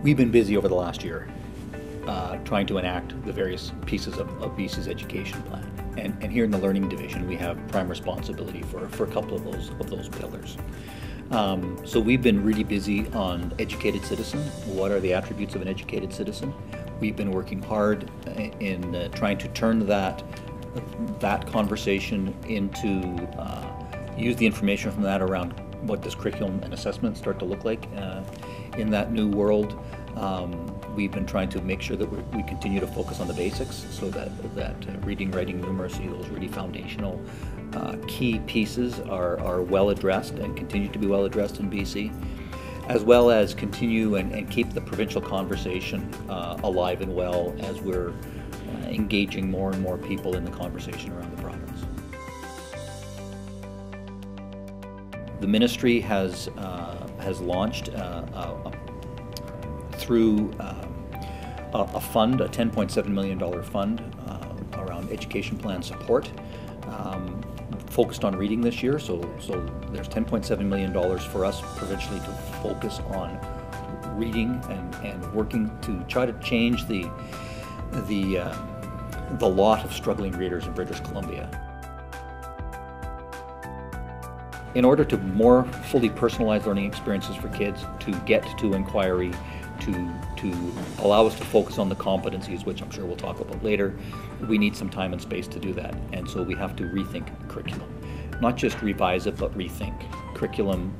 We've been busy over the last year trying to enact the various pieces of BC's education plan. And here in the Learning Division, we have prime responsibility for a couple of those pillars. So we've been really busy on educated citizen. What are the attributes of an educated citizen? We've been working hard in trying to turn that conversation into, use the information from that around what does curriculum and assessment start to look like in that new world. We've been trying to make sure that we continue to focus on the basics, so that reading, writing, numeracy, those really foundational key pieces are well addressed and continue to be well addressed in BC, as well as continue and keep the provincial conversation alive and well as we're engaging more and more people in the conversation around the province. The ministry has launched through a fund, a $10.7 million fund around education plan support, focused on reading this year. So there's $10.7 million for us provincially to focus on reading and working to try to change the lot of struggling readers in British Columbia. In order to more fully personalize learning experiences for kids, to get to inquiry, to allow us to focus on the competencies, which I'm sure we'll talk about later, we need some time and space to do that. And so we have to rethink curriculum. Not just revise it, but rethink curriculum,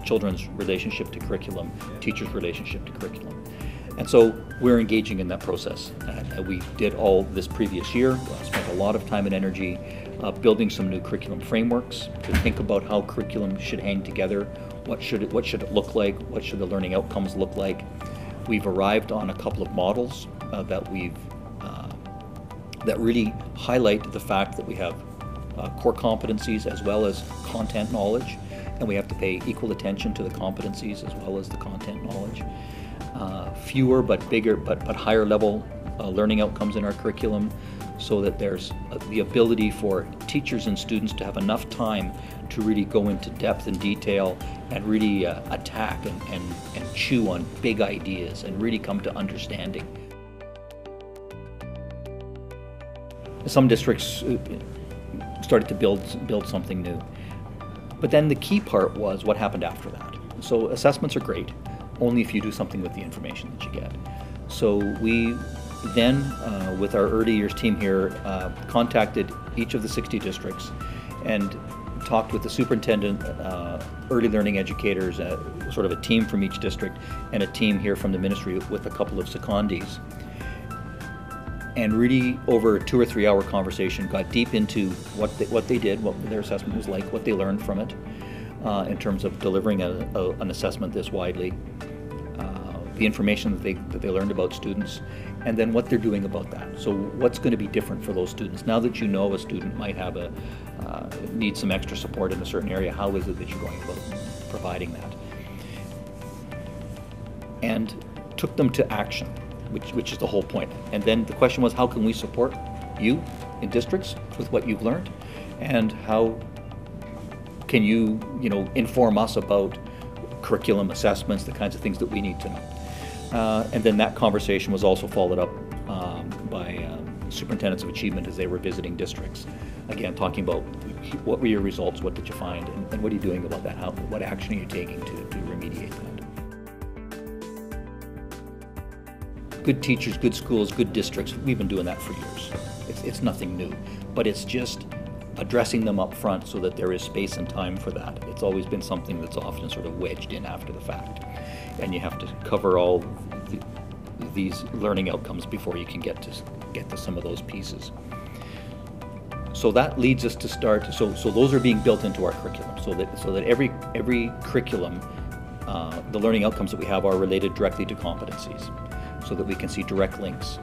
children's relationship to curriculum, teachers' relationship to curriculum. And so we're engaging in that process. We did all this previous year, spent a lot of time and energy building some new curriculum frameworks to think about how curriculum should hang together. What should it look like? What should the learning outcomes look like? We've arrived on a couple of models that really highlight the fact that we have core competencies as well as content knowledge, and we have to pay equal attention to the competencies as well as the content knowledge. Fewer but bigger but higher level learning outcomes in our curriculum, so that there's the ability for teachers and students to have enough time to really go into depth and detail and really attack and chew on big ideas and really come to understanding. Some districts started to build something new. But then the key part was what happened after that. So assessments are great, only if you do something with the information that you get. So we then, with our early years team here, contacted each of the 60 districts and talked with the superintendent, early learning educators, sort of a team from each district, and a team here from the ministry with a couple of secondees. And really, over a 2 or 3 hour conversation, got deep into what they did, what their assessment was like, what they learned from it, in terms of delivering an assessment this widely, the information that they learned about students, and then what they're doing about that. So what's going to be different for those students? Now that you know a student might have need some extra support in a certain area, how is it that you're going about providing that? And took them to action, which is the whole point. And then the question was, how can we support you in districts with what you've learned? And how can you, inform us about curriculum assessments, the kinds of things that we need to know? And then that conversation was also followed up by superintendents of achievement as they were visiting districts. Again, talking about what were your results, what did you find, and what are you doing about that? What action are you taking to remediate that? Good teachers, good schools, good districts, we've been doing that for years. It's nothing new, but it's just addressing them up front so that there is space and time for that. It's always been something that's often sort of wedged in after the fact. And you have to cover all these learning outcomes before you can get to some of those pieces. So that leads us to start. So those are being built into our curriculum, so that every curriculum, the learning outcomes that we have are related directly to competencies, so that we can see direct links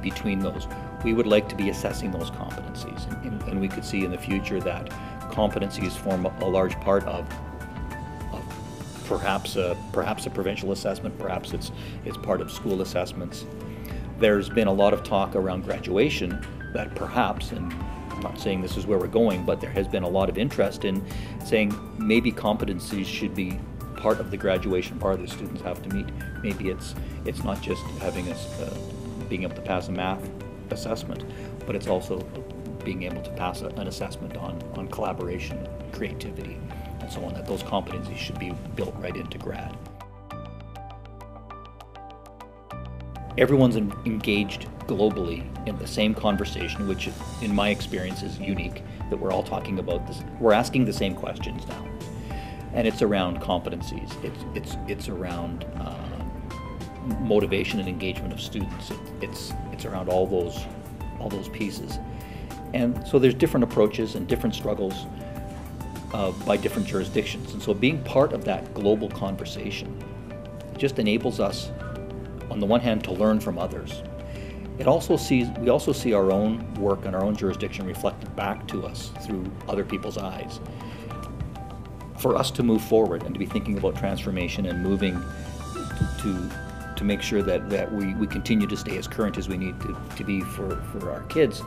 between those. We would like to be assessing those competencies, and we could see in the future that competencies form a large part of perhaps a provincial assessment, perhaps it's part of school assessments. There's been a lot of talk around graduation that perhaps, and I'm not saying this is where we're going, but there has been a lot of interest in saying maybe competencies should be part of the graduation bar that students have to meet. Maybe it's not just having being able to pass a math assessment, but it's also being able to pass an assessment on collaboration, creativity, and so on, that those competencies should be built right into grad. Everyone's engaged globally in the same conversation, which in my experience is unique, that we're all talking about this. We're asking the same questions now. And it's around competencies. It's around motivation and engagement of students. It's around all those pieces. And so there's different approaches and different struggles by different jurisdictions. And so being part of that global conversation just enables us, on the one hand, to learn from others. We also see our own work and our own jurisdiction reflected back to us through other people's eyes. For us to move forward and to be thinking about transformation and moving to make sure that we continue to stay as current as we need to be for our kids,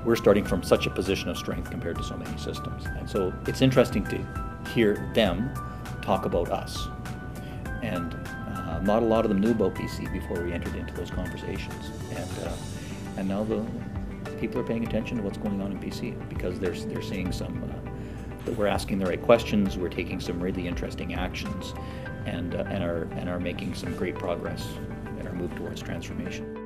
we're starting from such a position of strength compared to so many systems. And so it's interesting to hear them talk about us. And not a lot of them knew about BC before we entered into those conversations. And now the people are paying attention to what's going on in BC, because they're seeing that we're asking the right questions, we're taking some really interesting actions, and are making some great progress in our move towards transformation.